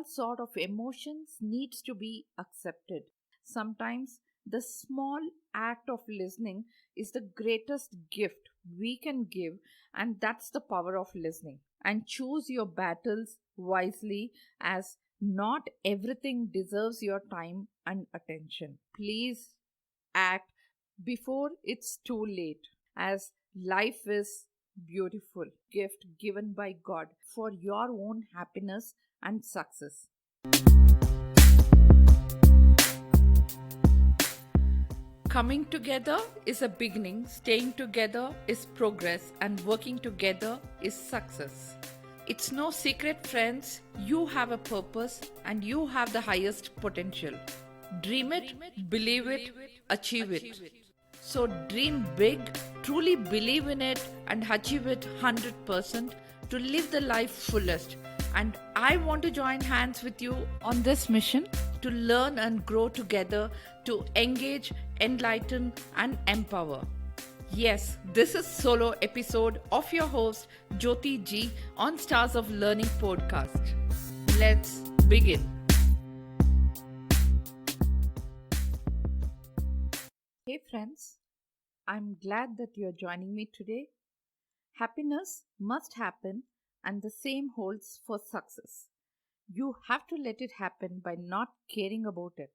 all sort of emotions needs to be accepted. Sometimes the small act of listening is the greatest gift we can give, and that's the power of listening. And choose your battles wisely, as not everything deserves your time and attention. Please act before it's too late, as life is beautiful gift given by God for your own happiness and success. Coming together is a beginning, staying together is progress, and working together is success. It's no secret, friends, you have a purpose and you have the highest potential. Dream it, believe it, achieve it. So dream big, truly believe in it, and achieve it 100% to live the life fullest. And I want to join hands with you on this mission to learn and grow together, to engage, enlighten, and empower. Yes, this is solo episode of your host Jyoti G on Stars of Learning podcast. Let's begin. Hey friends, I'm glad that you're joining me today. Happiness must happen, and the same holds for success. You have to let it happen by not caring about it.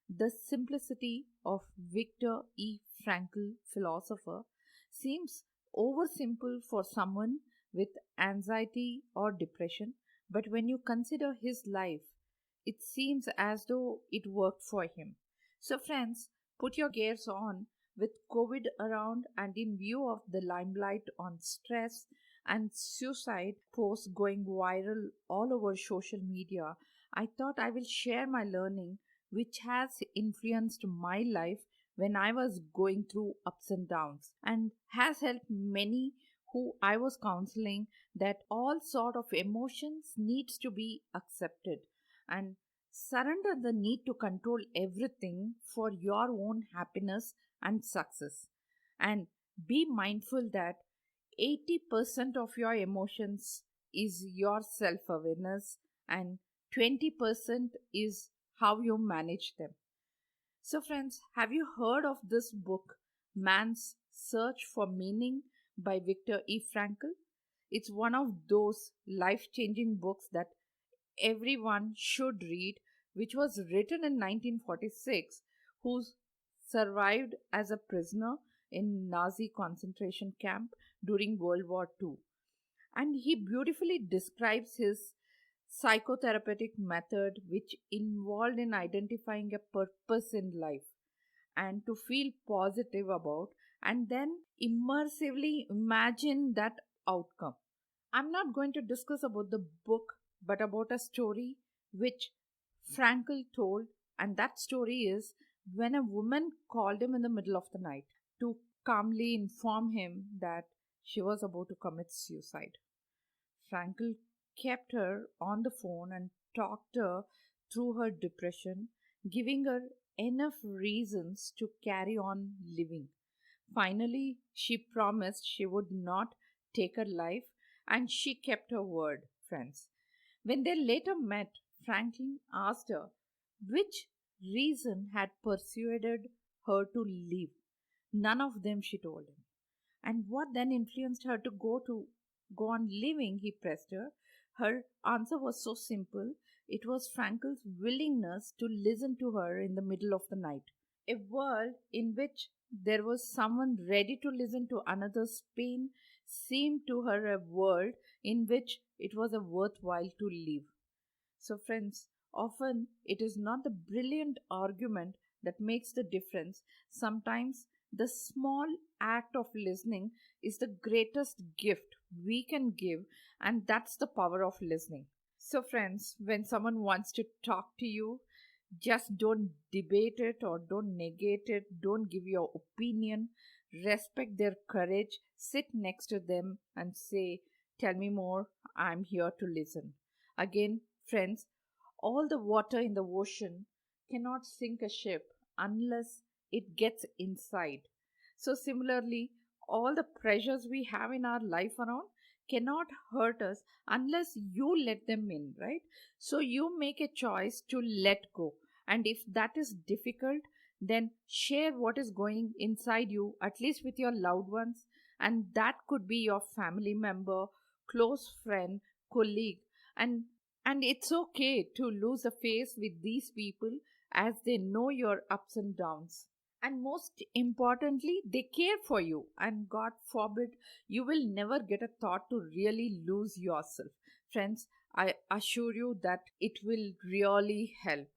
The simplicity of Viktor E. Frankl, philosopher, seems oversimple for someone with anxiety or depression, but when you consider his life, it seems as though it worked for him. So, friends, put your gears on. With COVID around and in view of the limelight on stress and suicide posts going viral all over social media, I thought I will share my learning which has influenced my life when I was going through ups and downs, and has helped many who I was counseling that all sort of emotions needs to be accepted, and surrender the need to control everything for your own happiness and success, and be mindful that 80% of your emotions is your self awareness, and 20% is how you manage them. So, friends, have you heard of this book, Man's Search for Meaning by Viktor E. Frankl? It's one of those life changing books that everyone should read, which was written in 1946, who survived as a prisoner in Nazi concentration camp during World War II. And he beautifully describes his psychotherapeutic method, which involved in identifying a purpose in life and to feel positive about, and then immersively imagine that outcome. I'm not going to discuss about the book, but about a story which Frankl told, and that story is when a woman called him in the middle of the night to calmly inform him that she was about to commit suicide. Frankl kept her on the phone and talked her through her depression, giving her enough reasons to carry on living. Finally, she promised she would not take her life, and she kept her word, friends. When they later met, Franklin asked her which reason had persuaded her to leave. None of them, she told him. And what then influenced her to go on living, he pressed her. Her answer was so simple. It was Frankel's willingness to listen to her in the middle of the night. A world in which there was someone ready to listen to another's pain seemed to her a world in which it was a worthwhile to live. So, friends, often it is not the brilliant argument that makes the difference. Sometimes the small act of listening is the greatest gift we can give, and that's the power of listening. So, friends, when someone wants to talk to you, just don't debate it or don't negate it, don't give your opinion. Respect their courage, sit next to them and say, "Tell me more, I'm here to listen." Again, friends, all the water in the ocean cannot sink a ship unless it gets inside. So, similarly, all the pressures we have in our life around cannot hurt us unless you let them in, right? So you make a choice to let go. And if that is difficult, then share what is going inside you, at least with your loved ones. And that could be your family member, close friend, colleague. And and it's okay to lose a face with these people as they know your ups and downs. And most importantly, they care for you. And God forbid, you will never get a thought to really lose yourself. Friends, I assure you that it will really help.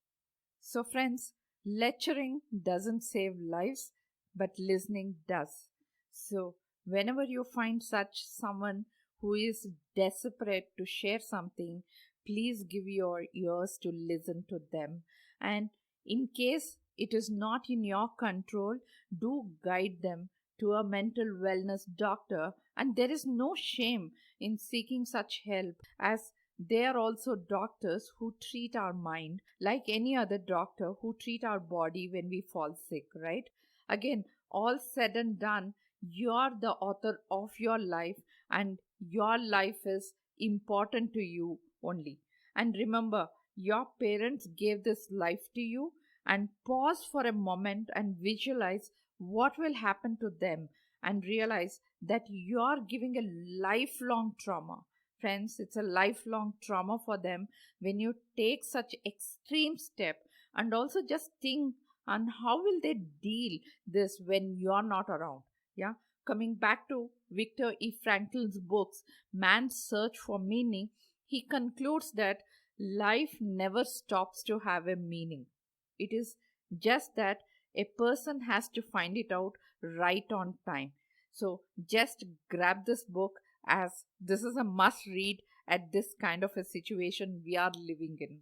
So, friends, lecturing doesn't save lives, but listening does. So, whenever you find such someone who is desperate to share something, please give your ears to listen to them. And in case it is not in your control, do guide them to a mental wellness doctor. And there is no shame in seeking such help, as they are also doctors who treat our mind like any other doctor who treat our body when we fall sick, right? Again, all said and done, you're the author of your life, and your life is important to you only. And remember, your parents gave this life to you, and pause for a moment and visualize what will happen to them, and realize that you're giving a lifelong trauma. Friends, it's a lifelong trauma for them when you take such extreme step. And also just think on how will they deal this when you're not around. Yeah, coming back to Viktor E. Frankl's books, Man's Search for Meaning, he concludes that life never stops to have a meaning. It is just that a person has to find it out right on time. So just grab this book, as this is a must read at this kind of a situation we are living in.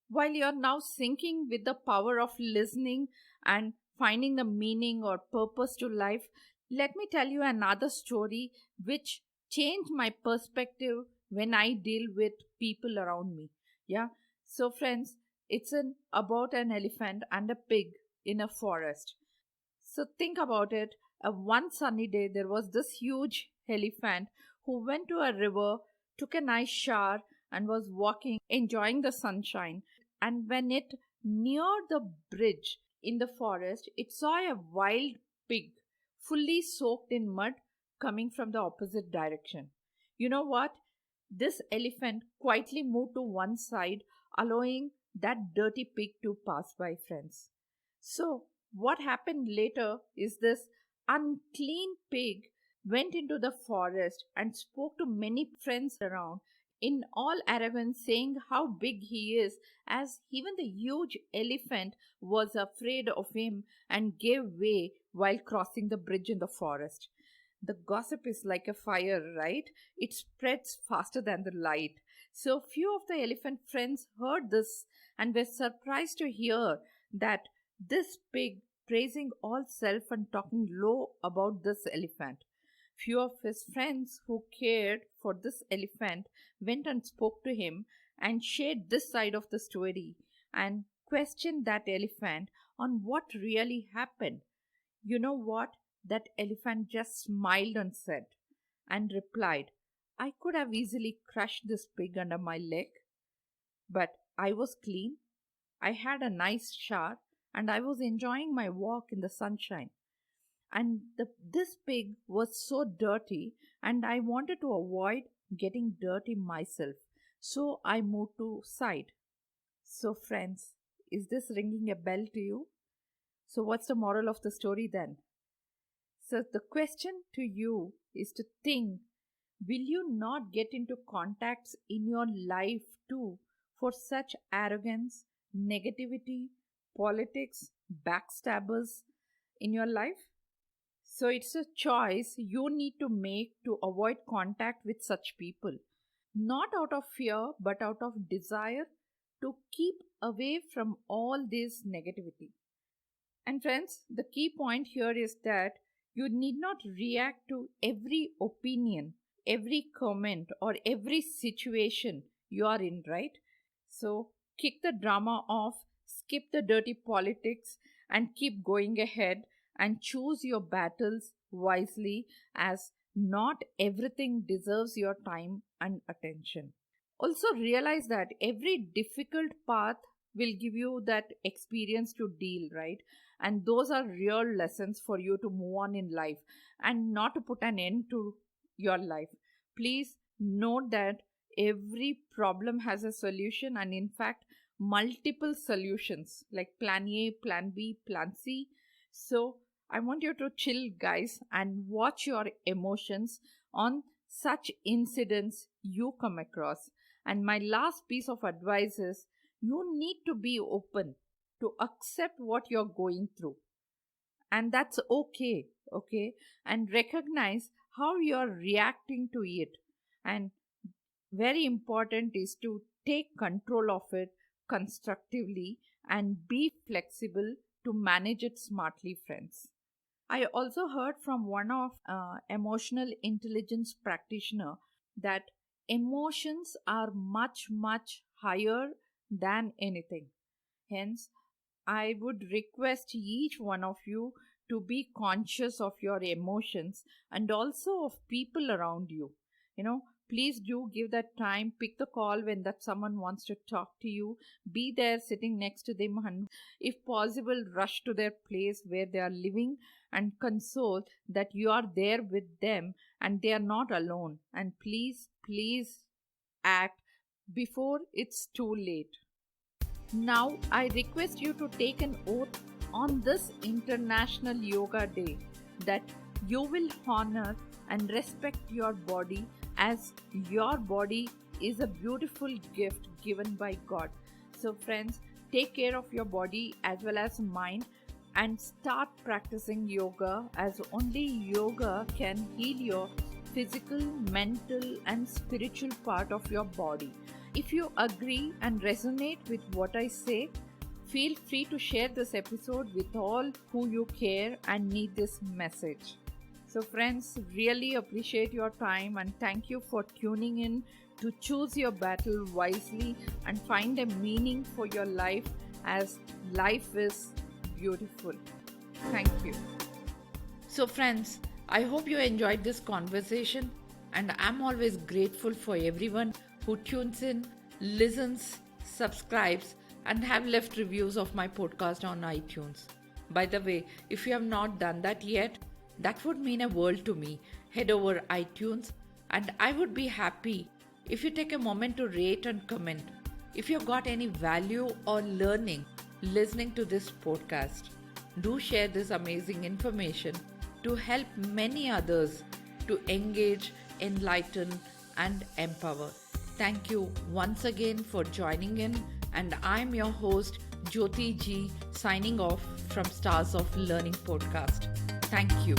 While you're now syncing with the power of listening and finding the meaning or purpose to life, let me tell you another story which changed my perspective when I deal with people around me. Yeah. So, friends, about an elephant and a pig in a forest. So think about it. One sunny day, there was this huge elephant who went to a river, took a nice shower, and was walking, enjoying the sunshine. And when it neared the bridge in the forest, it saw a wild pig, fully soaked in mud, coming from the opposite direction. You know what? This elephant quietly moved to one side, allowing that dirty pig to pass by, friends. So, what happened later is this unclean pig went into the forest and spoke to many friends around in all arrogance, saying how big he is, as even the huge elephant was afraid of him and gave way while crossing the bridge in the forest. The gossip is like a fire, right? It spreads faster than the light. So few of the elephant friends heard this and were surprised to hear that this pig praising all self and talking low about this elephant. Few of his friends who cared for this elephant went and spoke to him and shared this side of the story and questioned that elephant on what really happened. You know what? That elephant just smiled and said, and replied, I could have easily crushed this pig under my leg, but I was clean. I had a nice shower and I was enjoying my walk in the sunshine. And this pig was so dirty, and I wanted to avoid getting dirty myself. So I moved to side. So, friends, is this ringing a bell to you? So, what's the moral of the story then? So, the question to you is to think, will you not get into contacts in your life too for such arrogance, negativity, politics, backstabbers in your life? So, it's a choice you need to make to avoid contact with such people, not out of fear, but out of desire to keep away from all this negativity. And friends, the key point here is that you need not react to every opinion, every comment, or every situation you are in, right? So kick the drama off, skip the dirty politics, and keep going ahead and choose your battles wisely, as not everything deserves your time and attention. Also, realize that every difficult path will give you that experience to deal, right? And those are real lessons for you to move on in life and not to put an end to your life. Please note that every problem has a solution, and in fact, multiple solutions like plan A, plan B, plan C. So, I want you to chill, guys, and watch your emotions on such incidents you come across. And my last piece of advice is you need to be open to accept what you're going through. And that's okay, okay? And recognize how you're reacting to it. And very important is to take control of it constructively and be flexible to manage it smartly, friends. I also heard from one of emotional intelligence practitioner that emotions are much higher than anything. Hence, I would request each one of you to be conscious of your emotions and also of people around you. You know, please do give that time, pick the call when that someone wants to talk to you, be there sitting next to them, and if possible, rush to their place where they are living and console that you are there with them and they are not alone. And please act before it's too late. Now, I request you to take an oath on this International Yoga Day that you will honor and respect your body, as your body is a beautiful gift given by God. So, friends, take care of your body as well as mind and start practicing yoga, as only yoga can heal your physical, mental, and spiritual part of your body. If you agree and resonate with what I say, feel free to share this episode with all who you care and need this message. So, friends, really appreciate your time and thank you for tuning in to choose your battle wisely and find a meaning for your life, as life is beautiful. Thank you. So, friends, I hope you enjoyed this conversation, and I'm always grateful for everyone who tunes in, listens, subscribes, and have left reviews of my podcast on iTunes. By the way, if you have not done that yet, that would mean a world to me. Head over iTunes, and I would be happy if you take a moment to rate and comment if you got any value or learning listening to this podcast. Do share this amazing information to help many others to engage, enlighten, and empower. Thank you once again for joining in, and I'm your host, Jyoti G, signing off from Stars of Learning podcast. Thank you.